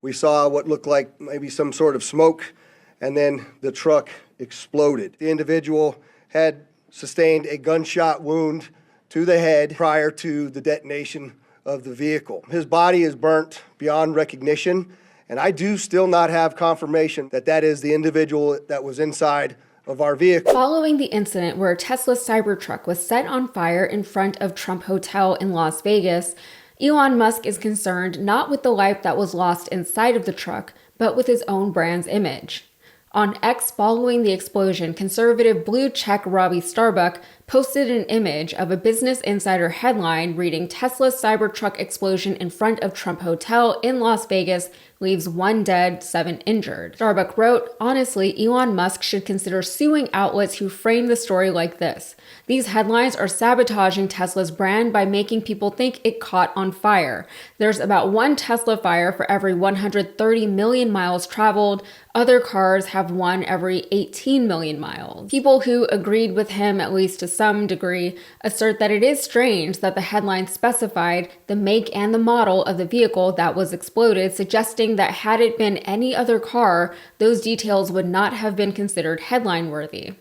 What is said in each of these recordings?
We saw what looked like maybe some sort of smoke, and then the truck exploded. The individual had sustained a gunshot wound to the head prior to the detonation of the vehicle. His body is burnt beyond recognition, and I do still not have confirmation that that is the individual that was inside of our vehicle. Following the incident where a Tesla Cybertruck was set on fire in front of Trump Hotel in Las Vegas, Elon Musk is concerned not with the life that was lost inside of the truck, but with his own brand's image. On X, following the explosion, conservative blue-check Robbie Starbuck posted an image of a Business Insider headline reading "Tesla Cybertruck explosion in front of Trump Hotel in Las Vegas leaves 1 dead, 7 injured." Starbuck wrote, "Honestly, Elon Musk should consider suing outlets who frame the story like this. These headlines are sabotaging Tesla's brand by making people think it caught on fire. There's about 1 Tesla fire for every 130 million miles traveled. Other cars have one every 18 million miles." People who agreed with him, at least to some degree, assert that it is strange that the headline specified the make and the model of the vehicle that was exploded, suggesting that had it been any other car, those details would not have been considered headline-worthy.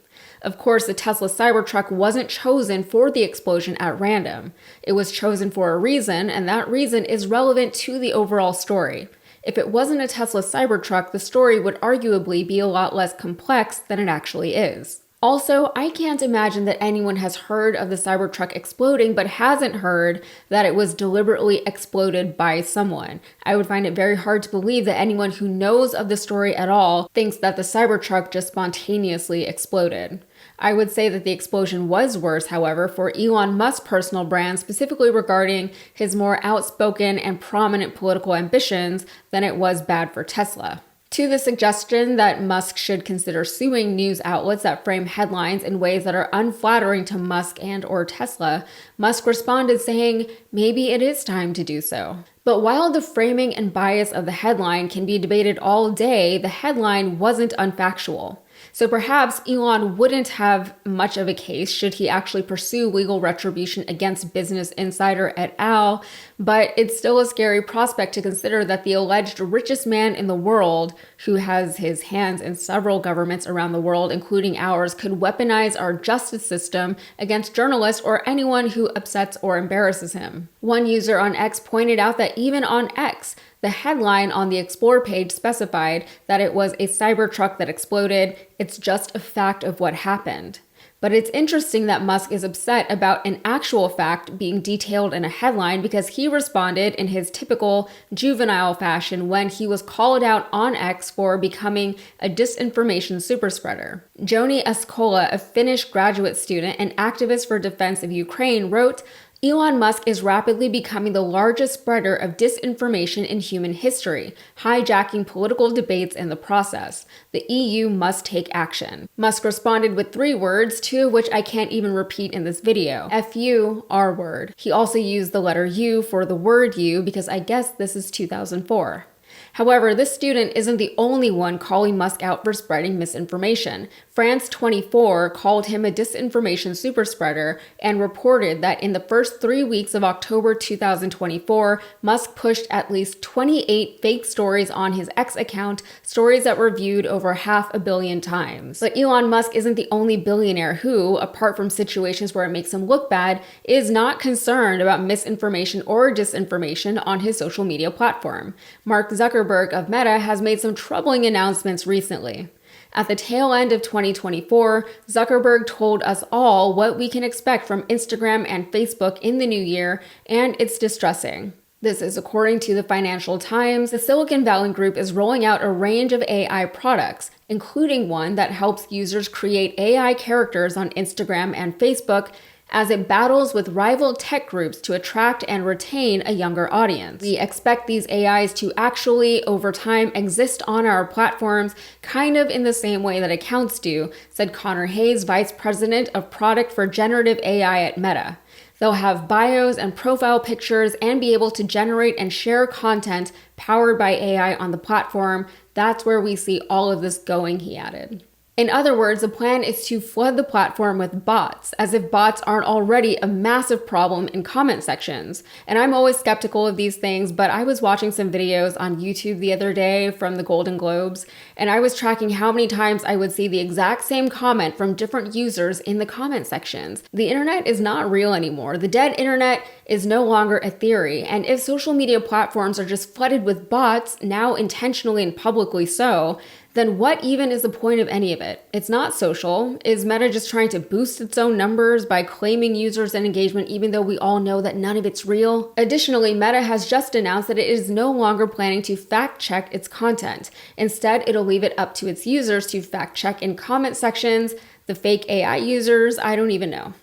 Of course, the Tesla Cybertruck wasn't chosen for the explosion at random. It was chosen for a reason, and that reason is relevant to the overall story. If it wasn't a Tesla Cybertruck, the story would arguably be a lot less complex than it actually is. Also, I can't imagine that anyone has heard of the Cybertruck exploding but hasn't heard that it was deliberately exploded by someone. I would find it very hard to believe that anyone who knows of the story at all thinks that the Cybertruck just spontaneously exploded. I would say that the explosion was worse, however, for Elon Musk's personal brand, specifically regarding his more outspoken and prominent political ambitions, than it was bad for Tesla. To the suggestion that Musk should consider suing news outlets that frame headlines in ways that are unflattering to Musk and/or Tesla, Musk responded saying, "Maybe it is time to do so." But while the framing and bias of the headline can be debated all day, the headline wasn't unfactual. So perhaps Elon wouldn't have much of a case should he actually pursue legal retribution against Business Insider et al., but it's still a scary prospect to consider that the alleged richest man in the world, who has his hands in several governments around the world, including ours, could weaponize our justice system against journalists or anyone who upsets or embarrasses him. One user on X pointed out that even on X, the headline on the Explore page specified that it was a Cybertruck that exploded. It's just a fact of what happened. But it's interesting that Musk is upset about an actual fact being detailed in a headline because he responded in his typical juvenile fashion when he was called out on X for becoming a disinformation superspreader. Joni Eskola, a Finnish graduate student and activist for defense of Ukraine, wrote, "Elon Musk is rapidly becoming the largest spreader of disinformation in human history, hijacking political debates in the process. The EU must take action." Musk responded with 3 words, 2 of which I can't even repeat in this video. F-U, R-word. He also used the letter U for the word U because I guess this is 2004. However, this student isn't the only one calling Musk out for spreading misinformation. France24 called him a disinformation superspreader and reported that in the first 3 weeks of October 2024, Musk pushed at least 28 fake stories on his X account, stories that were viewed over 500 million times. But Elon Musk isn't the only billionaire who, apart from situations where it makes him look bad, is not concerned about misinformation or disinformation on his social media platform. Mark Zuckerberg of Meta has made some troubling announcements recently. At the tail end of 2024, Zuckerberg told us all what we can expect from Instagram and Facebook in the new year, and it's distressing. This is according to the Financial Times. The Silicon Valley Group is rolling out a range of AI products, including one that helps users create AI characters on Instagram and Facebook as it battles with rival tech groups to attract and retain a younger audience. We expect these AIs to actually, over time, exist on our platforms, kind of in the same way that accounts do, said Connor Hayes, Vice President of Product for Generative AI at Meta. They'll have bios and profile pictures and be able to generate and share content powered by AI on the platform. That's where we see all of this going, he added. In other words, the plan is to flood the platform with bots, as if bots aren't already a massive problem in comment sections. And I'm always skeptical of these things, but I was watching some videos on YouTube the other day from the Golden Globes, and I was tracking how many times I would see the exact same comment from different users in the comment sections. The internet is not real anymore. The dead internet is no longer a theory, and if social media platforms are just flooded with bots, now intentionally and publicly so, then what even is the point of any of it? It's not social. Is Meta just trying to boost its own numbers by claiming users and engagement even though we all know that none of it's real? Additionally, Meta has just announced that it is no longer planning to fact check its content. Instead, it'll leave it up to its users to fact check in comment sections, the fake AI users, I don't even know.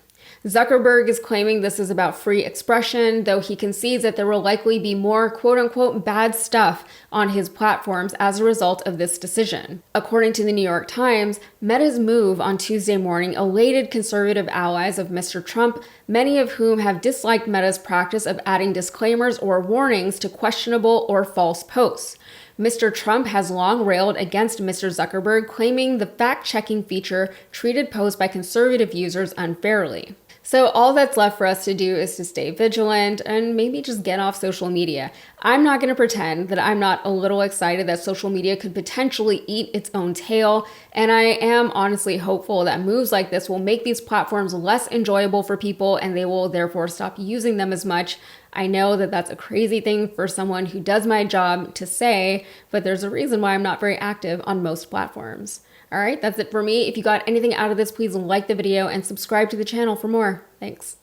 Zuckerberg is claiming this is about free expression, though he concedes that there will likely be more quote-unquote bad stuff on his platforms as a result of this decision. According to the New York Times, Meta's move on Tuesday morning elated conservative allies of Mr. Trump, many of whom have disliked Meta's practice of adding disclaimers or warnings to questionable or false posts. Mr. Trump has long railed against Mr. Zuckerberg, claiming the fact-checking feature treated posts by conservative users unfairly. So all that's left for us to do is to stay vigilant and maybe just get off social media. I'm not going to pretend that I'm not a little excited that social media could potentially eat its own tail, and I am honestly hopeful that moves like this will make these platforms less enjoyable for people and they will therefore stop using them as much. I know that that's a crazy thing for someone who does my job to say, but there's a reason why I'm not very active on most platforms. All right, that's it for me. If you got anything out of this, please like the video and subscribe to the channel for more. Thanks.